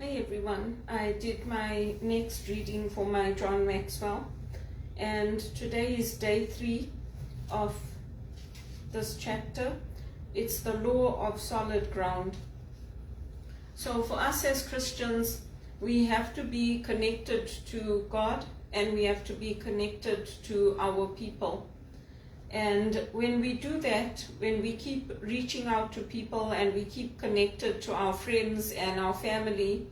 Hi everyone, I did my next reading for my John Maxwell, and today is day 3 of this chapter. It's the law of solid ground. So for us as Christians, we have to be connected to God and we have to be connected to our people. And when we do that, when we keep reaching out to people and we keep connected to our friends and our family,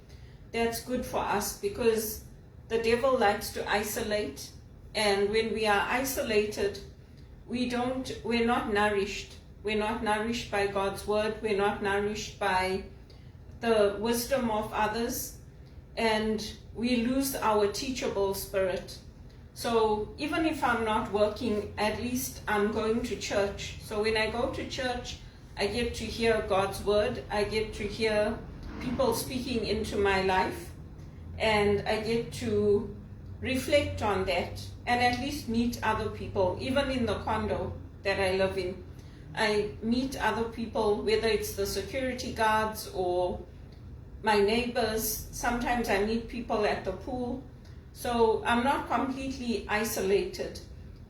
that's good for us, because the devil likes to isolate. And when we are isolated, we're not nourished. We're not nourished by God's word. We're not nourished by the wisdom of others. And we lose our teachable spirit. So even if I'm not working, at least I'm going to church. So when I go to church, I get to hear God's word. I get to hear people speaking into my life. And I get to reflect on that and at least meet other people. Even in the condo that I live in, I meet other people, whether it's the security guards or my neighbors. Sometimes I meet people at the pool. So I'm not completely isolated.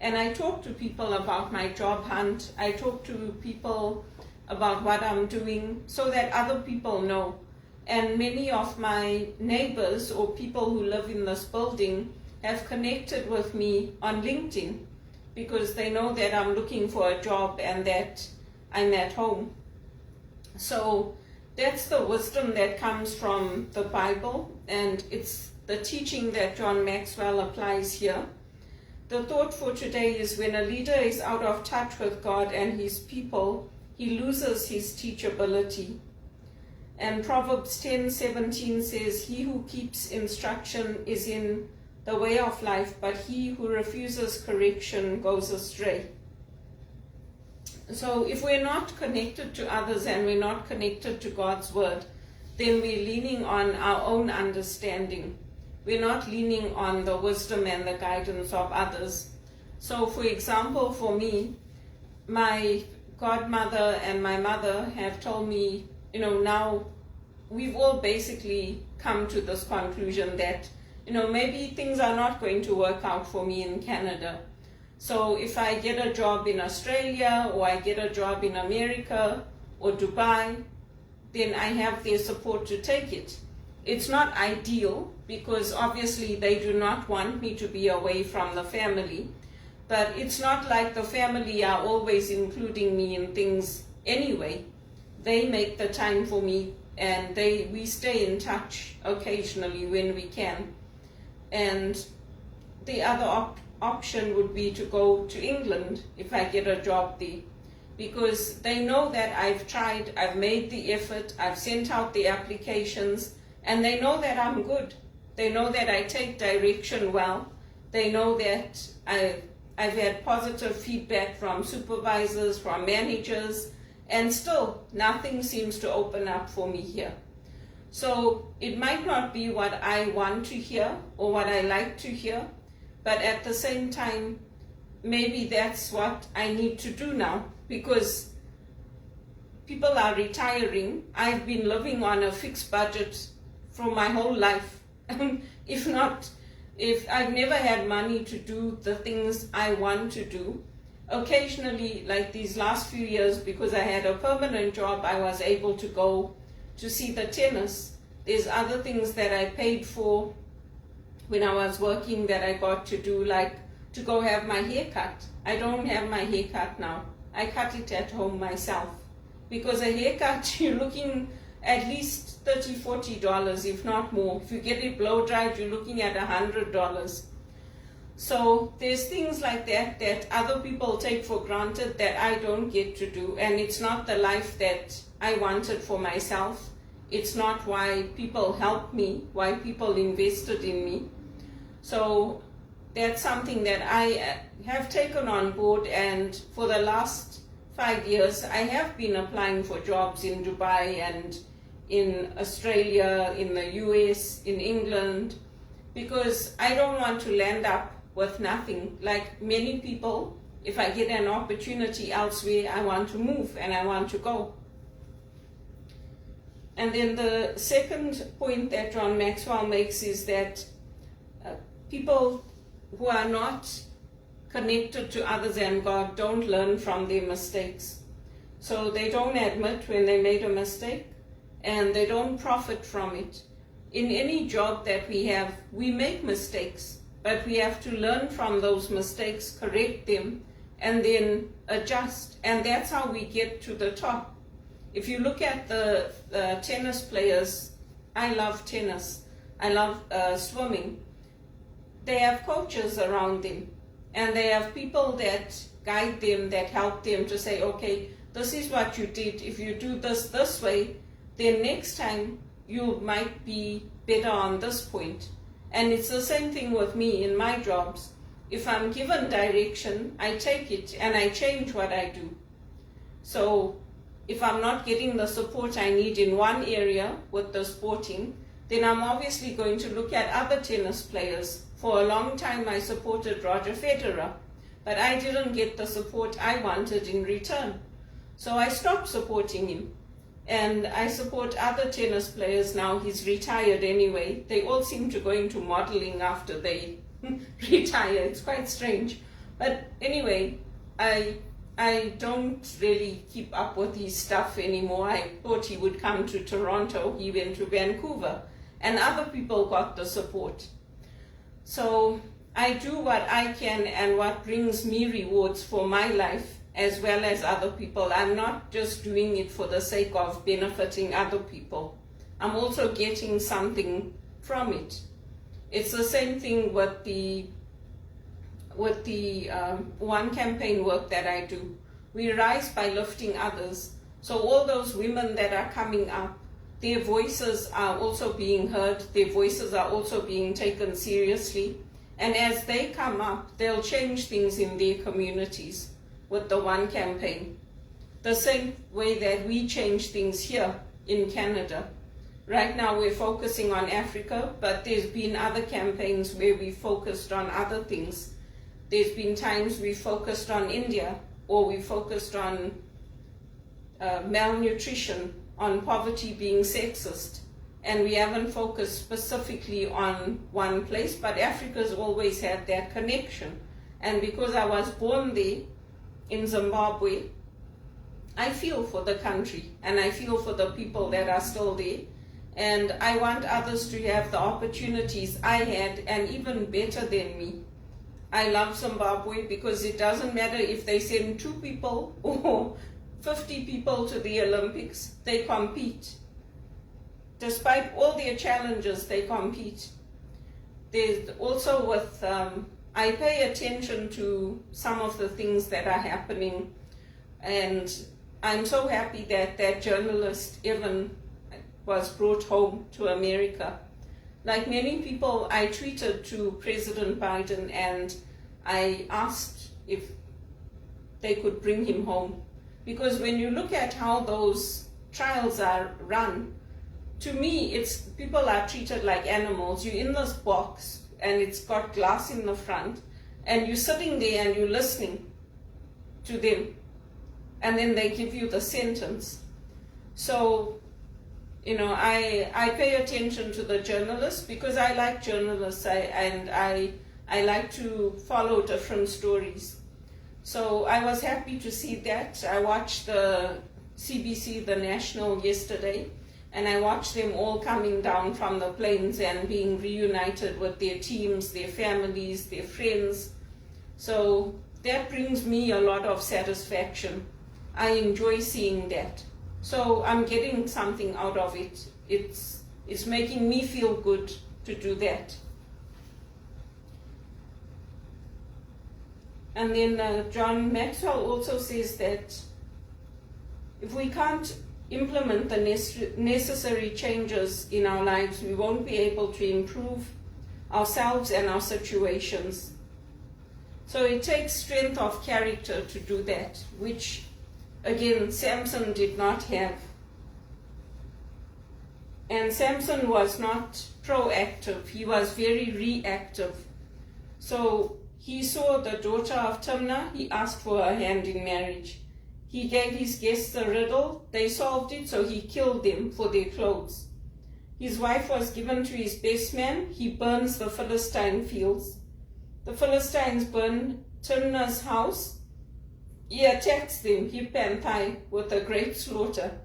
And I talk to people about my job hunt. I talk to people about what I'm doing so that other people know. And many of my neighbors or people who live in this building have connected with me on LinkedIn because they know that I'm looking for a job and that I'm at home. So that's the wisdom that comes from the Bible, and it's the teaching that John Maxwell applies here. The thought for today is when a leader is out of touch with God and his people, he loses his teachability. And Proverbs 10:17 says, "He who keeps instruction is in the way of life, but he who refuses correction goes astray." So if we're not connected to others and we're not connected to God's word, then we're leaning on our own understanding. We're not leaning on the wisdom and the guidance of others. So for example, for me, my godmother and my mother have told me, now we've all basically come to this conclusion that, maybe things are not going to work out for me in Canada. So if I get a job in Australia or I get a job in America or Dubai, then I have their support to take it. It's not ideal because obviously they do not want me to be away from the family, but it's not like the family are always including me in things anyway. They make the time for me and we stay in touch occasionally when we can. And the other option would be to go to England if I get a job there, because they know that I've tried, I've made the effort, I've sent out the applications, and they know that I'm good. They know that I take direction well. They know that I've had positive feedback from supervisors, from managers, and still nothing seems to open up for me here. So it might not be what I want to hear or what I like to hear, but at the same time, maybe that's what I need to do now, because people are retiring. I've been living on a fixed budget for my whole life. If I've never had money to do the things I want to do. Occasionally, like these last few years, because I had a permanent job, I was able to go to see the tennis. There's other things that I paid for when I was working that I got to do, like to go have my hair cut. I don't have my hair cut now. I cut it at home myself, because a haircut, you're looking at least $30, $40, if not more. If you get it blow dried, you're looking at $100. So there's things like that other people take for granted that I don't get to do, and it's not the life that I wanted for myself. It's not why people helped me, why people invested in me. So that's something that I have taken on board, and for the last 5 years I have been applying for jobs in Dubai and in Australia, in the US, in England, because I don't want to land up with nothing. Like many people, if I get an opportunity elsewhere, I want to move and I want to go. And then the second point that John Maxwell makes is that people who are not connected to others and God don't learn from their mistakes. So they don't admit when they made a mistake, and they don't profit from it. In any job that we have, we make mistakes, but we have to learn from those mistakes, correct them, and then adjust. And that's how we get to the top. If you look at the tennis players, I love tennis, I love swimming. They have coaches around them, and they have people that guide them, that help them to say, okay, this is what you did. If you do this way, then next time you might be better on this point. And it's the same thing with me in my jobs. If I'm given direction, I take it and I change what I do. So if I'm not getting the support I need in one area with the sporting, then I'm obviously going to look at other tennis players. For a long time I supported Roger Federer, but I didn't get the support I wanted in return. So I stopped supporting him. And I support other tennis players now. He's retired anyway. They all seem to go into modeling after they retire. It's quite strange. But anyway, I don't really keep up with his stuff anymore. I thought he would come to Toronto. He went to Vancouver. And other people got the support. So I do what I can and what brings me rewards for my life, as well as other people. I'm not just doing it for the sake of benefiting other people. I'm also getting something from it. It's the same thing with the One Campaign work that I do. We rise by lifting others. So all those women that are coming up, their voices are also being heard. Their voices are also being taken seriously. And as they come up, they'll change things in their communities with the One Campaign. The same way that we change things here in Canada. Right now we're focusing on Africa, but there's been other campaigns where we focused on other things. There's been times we focused on India, or we focused on malnutrition, on poverty being sexist. And we haven't focused specifically on one place, but Africa's always had that connection. And because I was born there, in Zimbabwe, I feel for the country and I feel for the people that are still there, and I want others to have the opportunities I had and even better than me. I love Zimbabwe because it doesn't matter if they send 2 people or 50 people to the Olympics, they compete. Despite all their challenges, they compete. There's also with I pay attention to some of the things that are happening, and I'm so happy that that journalist Evan was brought home to America. Like many people, I tweeted to President Biden and I asked if they could bring him home. Because when you look at how those trials are run, to me, it's people are treated like animals. You're in this box, and it's got glass in the front, and you're sitting there and you're listening to them, and then they give you the sentence. So, you know, I pay attention to the journalists because I like journalists, and I like to follow different stories. So I was happy to see that. I watched the CBC, the National, yesterday, and I watched them all coming down from the planes and being reunited with their teams, their families, their friends. So that brings me a lot of satisfaction. I enjoy seeing that. So I'm getting something out of it. It's making me feel good to do that. And then John Maxwell also says that if we can't implement the necessary changes in our lives, we won't be able to improve ourselves and our situations. So it takes strength of character to do that, which again Samson did not have. And Samson was not proactive, he was very reactive. So he saw the daughter of Timnah, he asked for her hand in marriage. He gave his guests a riddle. They solved it, so he killed them for their clothes. His wife was given to his best man. He burns the Philistine fields. The Philistines burn Timnah's house. He attacks them, hip and thigh, with a great slaughter.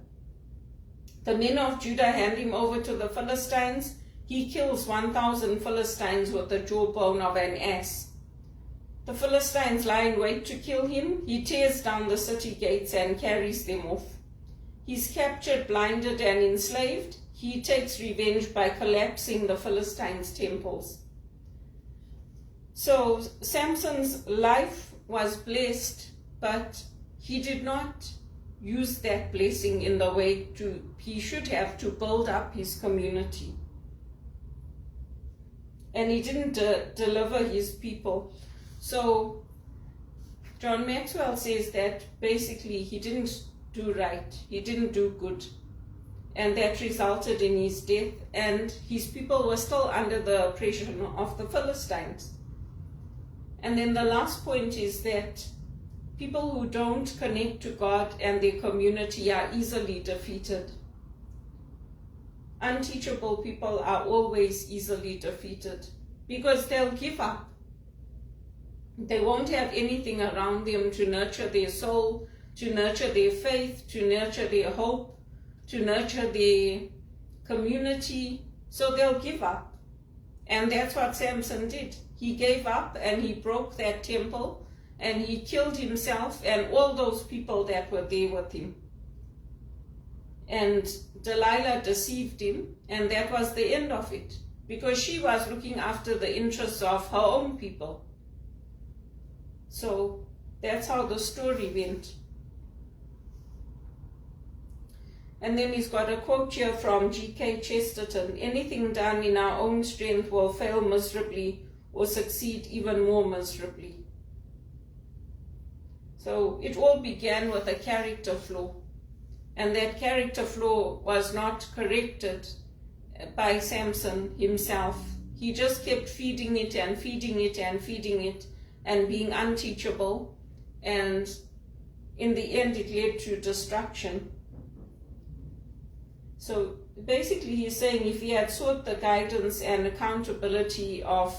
The men of Judah hand him over to the Philistines. He kills 1,000 Philistines with the jawbone of an ass. The Philistines lie in wait to kill him. He tears down the city gates and carries them off. He's captured, blinded, and enslaved. He takes revenge by collapsing the Philistines' temples. So Samson's life was blessed, but he did not use that blessing in the way he should have to build up his community. And he didn't deliver his people. So John Maxwell says that basically he didn't do right, he didn't do good, and that resulted in his death, and his people were still under the oppression of the Philistines. And then the last point is that people who don't connect to God and their community are easily defeated. Unteachable people are always easily defeated because they'll give up. They won't have anything around them to nurture their soul, to nurture their faith, to nurture their hope, to nurture their community. So they'll give up. And that's what Samson did. He gave up and he broke that temple and he killed himself and all those people that were there with him. And Delilah deceived him, and that was the end of it, because she was looking after the interests of her own people. So that's how the story went. And then he's got a quote here from G.K. Chesterton: anything done in our own strength will fail miserably or succeed even more miserably. So it all began with a character flaw. And that character flaw was not corrected by Samson himself. He just kept feeding it and feeding it and feeding it and being unteachable. And in the end, it led to destruction. So basically, he's saying if he had sought the guidance and accountability of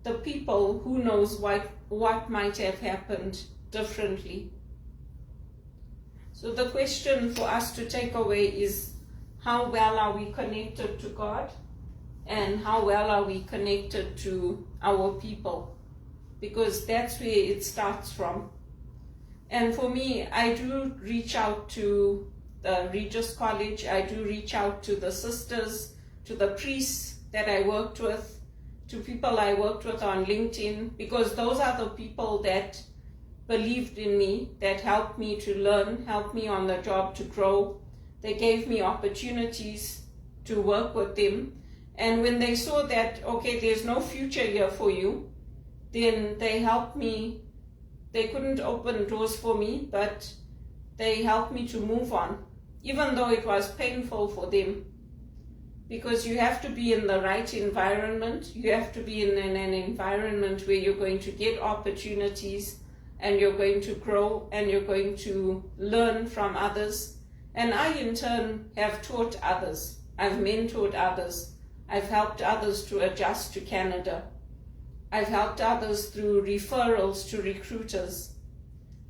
the people, who knows what might have happened differently. So the question for us to take away is, how well are we connected to God, and how well are we connected to our people? Because that's where it starts from. And for me, I do reach out to the Regis College, I do reach out to the sisters, to the priests that I worked with, to people I worked with on LinkedIn, because those are the people that believed in me, that helped me to learn, helped me on the job to grow. They gave me opportunities to work with them. And when they saw that, okay, there's no future here for you, then they helped me. They couldn't open doors for me, but they helped me to move on, even though it was painful for them. Because you have to be in the right environment. You have to be in an environment where you're going to get opportunities, and you're going to grow, and you're going to learn from others. And I, in turn, have taught others. I've mentored others. I've helped others to adjust to Canada. I've helped others through referrals to recruiters.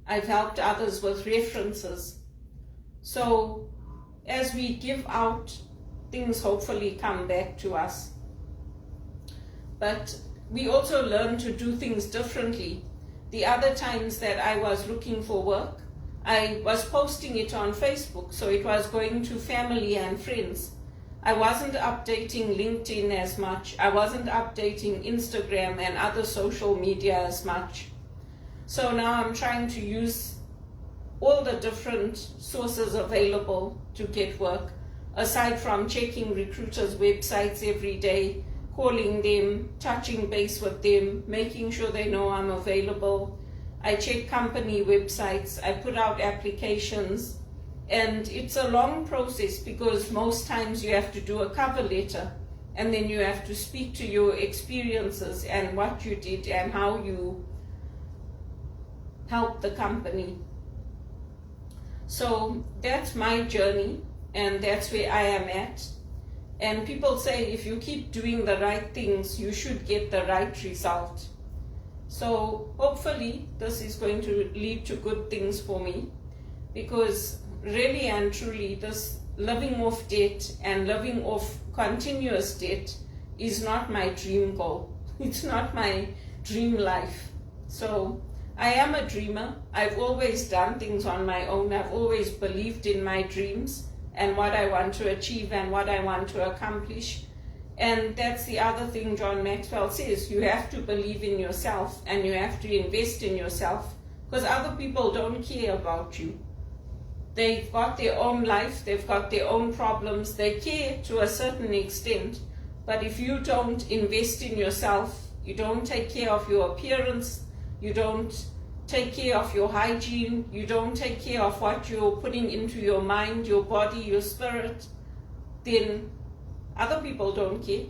I've helped others with references. So as we give out, things hopefully come back to us. But we also learn to do things differently. The other times that I was looking for work, I was posting it on Facebook, so it was going to family and friends. I wasn't updating LinkedIn as much. I wasn't updating Instagram and other social media as much. So now I'm trying to use all the different sources available to get work, aside from checking recruiters' websites every day, calling them, touching base with them, making sure they know I'm available. I check company websites, I put out applications, and it's a long process because most times you have to do a cover letter, and then you have to speak to your experiences and what you did and how you helped the company. So that's my journey, and that's where I am at. And people say if you keep doing the right things, you should get the right result. So hopefully this is going to lead to good things for me, because really and truly this living off debt and living off continuous debt is not my dream goal. It's not my dream life. So I am a dreamer. I've always done things on my own. I've always believed in my dreams and what I want to achieve and what I want to accomplish. And that's the other thing John Maxwell says. You have to believe in yourself and you have to invest in yourself, because other people don't care about you. They've got their own life, they've got their own problems, they care to a certain extent. But if you don't invest in yourself, you don't take care of your appearance, you don't take care of your hygiene, you don't take care of what you're putting into your mind, your body, your spirit, then other people don't care.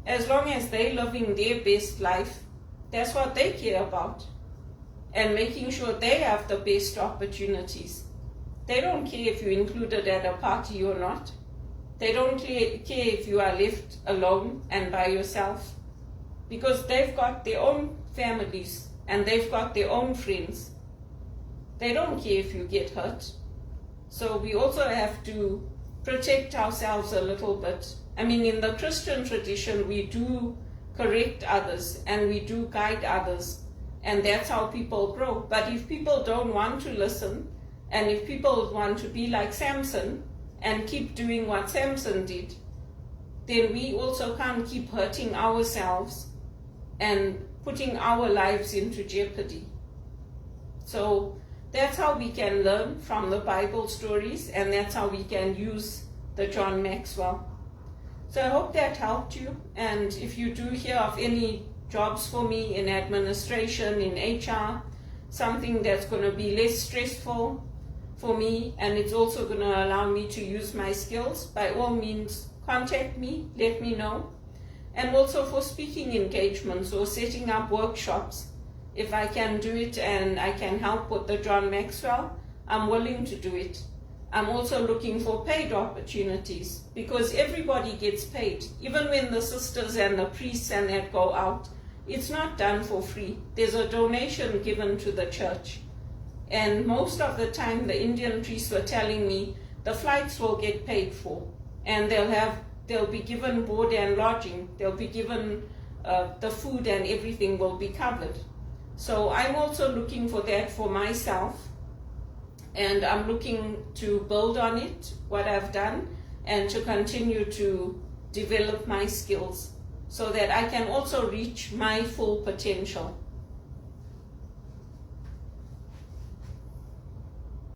As long as they're living their best life, that's what they care about. And making sure they have the best opportunities. They don't care if you're included at a party or not. They don't care if you are left alone and by yourself, because they've got their own families and they've got their own friends. They don't care if you get hurt. So we also have to protect ourselves a little bit. I mean, in the Christian tradition, we do correct others and we do guide others, and that's how people grow. But if people don't want to listen, and if people want to be like Samson and keep doing what Samson did, then we also can't keep hurting ourselves and putting our lives into jeopardy. So that's how we can learn from the Bible stories, and that's how we can use the John Maxwell. So I hope that helped you, and if you do hear of any jobs for me in administration, in HR, something that's going to be less stressful for me, and it's also going to allow me to use my skills, by all means contact me, let me know. And also for speaking engagements or setting up workshops, if I can do it and I can help with the John Maxwell, I'm willing to do it. I'm also looking for paid opportunities, because everybody gets paid. Even when the sisters and the priests and that go out, it's not done for free. There's a donation given to the church. And most of the time, the Indian priests were telling me the flights will get paid for, and they'll be given board and lodging. They'll be given the food, and everything will be covered. So I'm also looking for that for myself, and I'm looking to build on it, what I've done, and to continue to develop my skills so that I can also reach my full potential.